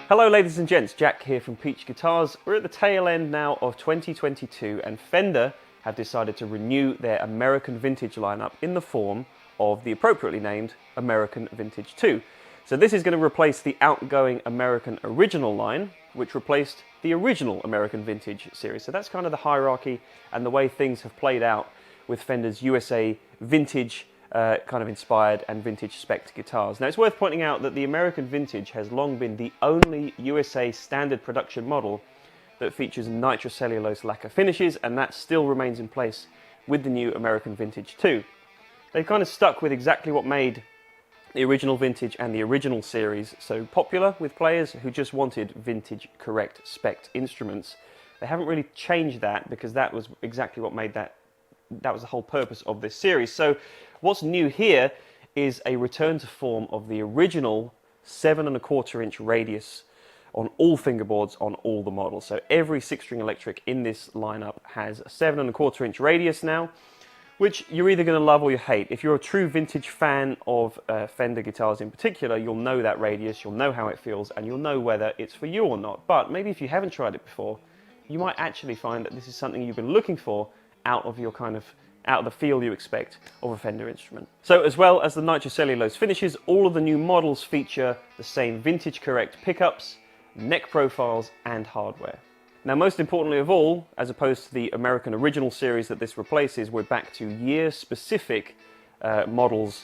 Hello ladies and gents, Jack here from Peach Guitars. We're at the tail end now of 2022 and Fender have decided to renew their American Vintage lineup in the form of the appropriately named American Vintage 2. So this is going to replace the outgoing American Original line, which replaced the original American Vintage series. So that's kind of the hierarchy and the way things have played out with Fender's USA Vintage kind of inspired and vintage spec guitars. Now it's worth pointing out that the American Vintage has long been the only USA standard production model that features nitrocellulose lacquer finishes, and that still remains in place with the new American Vintage 2. They've kind of stuck with exactly what made the original Vintage and the original series so popular with players who just wanted vintage correct spec instruments. They haven't really changed that because that was exactly what made that was the whole purpose of this series. So what's new here is a return to form of the original 7¼ inch radius on all fingerboards on all the models. So every 6-string electric in this lineup has a 7¼ inch radius now, which you're either going to love or you hate. If you're a true vintage fan of Fender guitars in particular, you'll know that radius, you'll know how it feels, and you'll know whether it's for you or not. But maybe if you haven't tried it before, you might actually find that this is something you've been looking for out of the feel you expect of a Fender instrument. So as well as the nitrocellulose finishes, all of the new models feature the same vintage correct pickups, neck profiles and hardware. Now most importantly of all, as opposed to the American Original series that this replaces, we're back to year specific models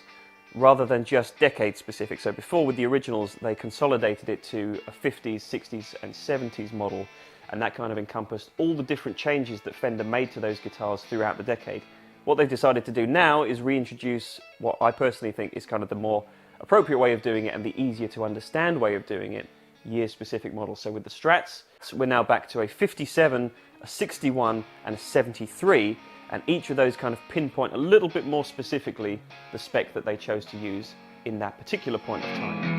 rather than just decade specific. So before with the originals they consolidated it to a 50s, 60s and 70s model, and that kind of encompassed all the different changes that Fender made to those guitars throughout the decade. What they've decided to do now is reintroduce what I personally think is kind of the more appropriate way of doing it and the easier to understand way of doing it, year-specific models. So with the Strats, we're now back to a 57, a 61 and a 73, and each of those kind of pinpoint a little bit more specifically the spec that they chose to use in that particular point of time.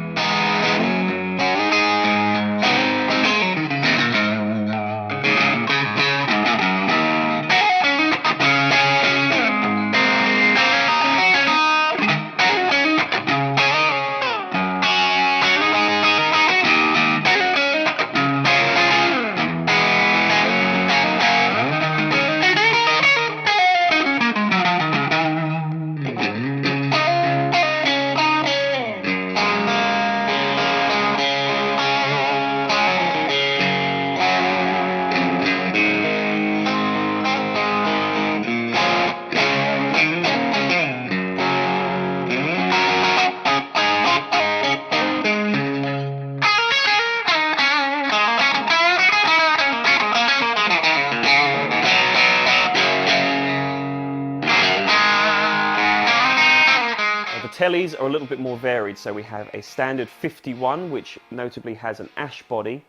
The Tellies are a little bit more varied, so we have a standard 51, which notably has an ash body.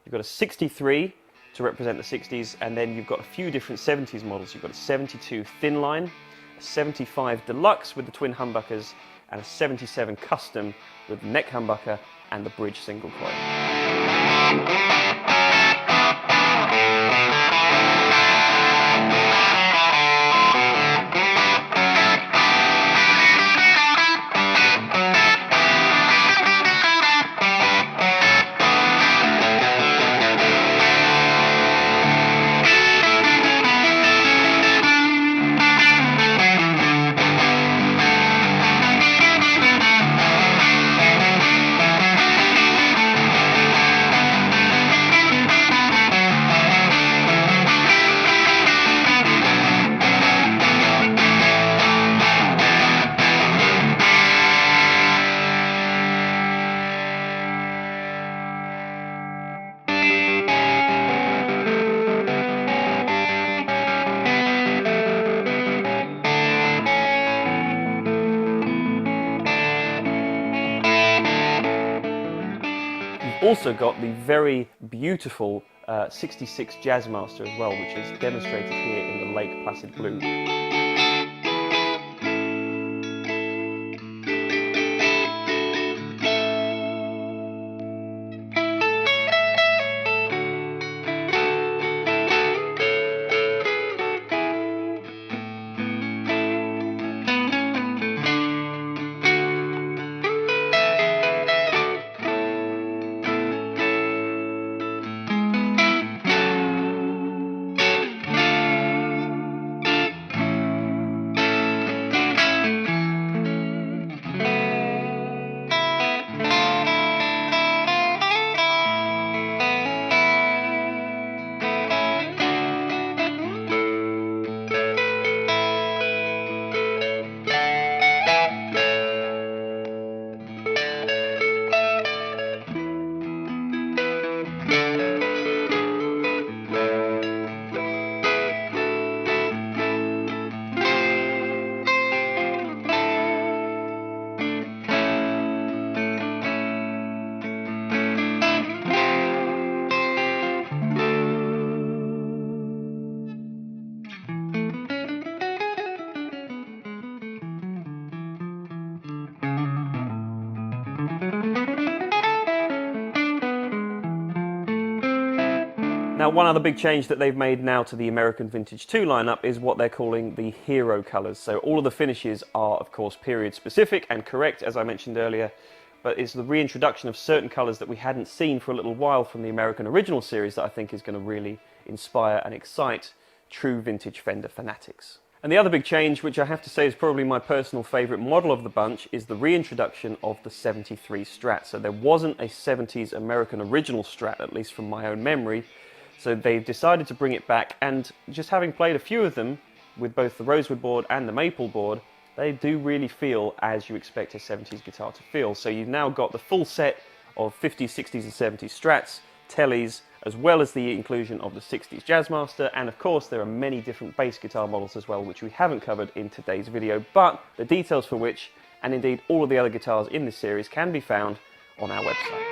You've got a 63 to represent the 60s, and then you've got a few different 70s models. You've got a 72 thin line, a 75 deluxe with the twin humbuckers, and a 77 custom with the neck humbucker and the bridge single coil. Also got the very beautiful 66 Jazzmaster as well, which is demonstrated here in the Lake Placid Blue. Now, one other big change that they've made now to the American Vintage 2 lineup is what they're calling the hero colours. So all of the finishes are, of course, period specific and correct, as I mentioned earlier, but it's the reintroduction of certain colours that we hadn't seen for a little while from the American Original series that I think is going to really inspire and excite true vintage Fender fanatics. And the other big change, which I have to say is probably my personal favourite model of the bunch, is the reintroduction of the 73 Strat. So there wasn't a 70s American Original Strat, at least from my own memory. So they've decided to bring it back, and just having played a few of them with both the rosewood board and the maple board, they do really feel as you expect a 70s guitar to feel. So you've now got the full set of 50s, 60s and 70s Strats, Tellies, as well as the inclusion of the 60s Jazzmaster, and of course there are many different bass guitar models as well, which we haven't covered in today's video, but the details for which, and indeed all of the other guitars in this series, can be found on our website.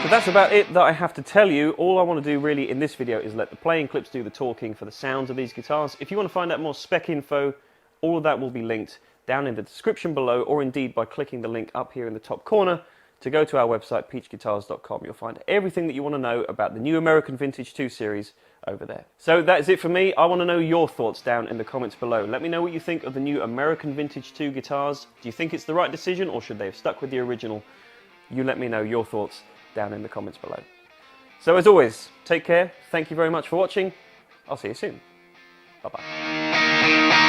So that's about it that I have to tell you. All I want to do really in this video is let the playing clips do the talking for the sounds of these guitars. If you want to find out more spec info, all of that will be linked down in the description below, or indeed by clicking the link up here in the top corner to go to our website, peachguitars.com. You'll find everything that you want to know about the new American Vintage 2 series over there. So that is it for me. I want to know your thoughts down in the comments below. Let me know what you think of the new American Vintage 2 guitars. Do you think it's the right decision, or should they have stuck with the original? You let me know your thoughts down in the comments below. So as always, take care. Thank you very much for watching. I'll see you soon. Bye-bye.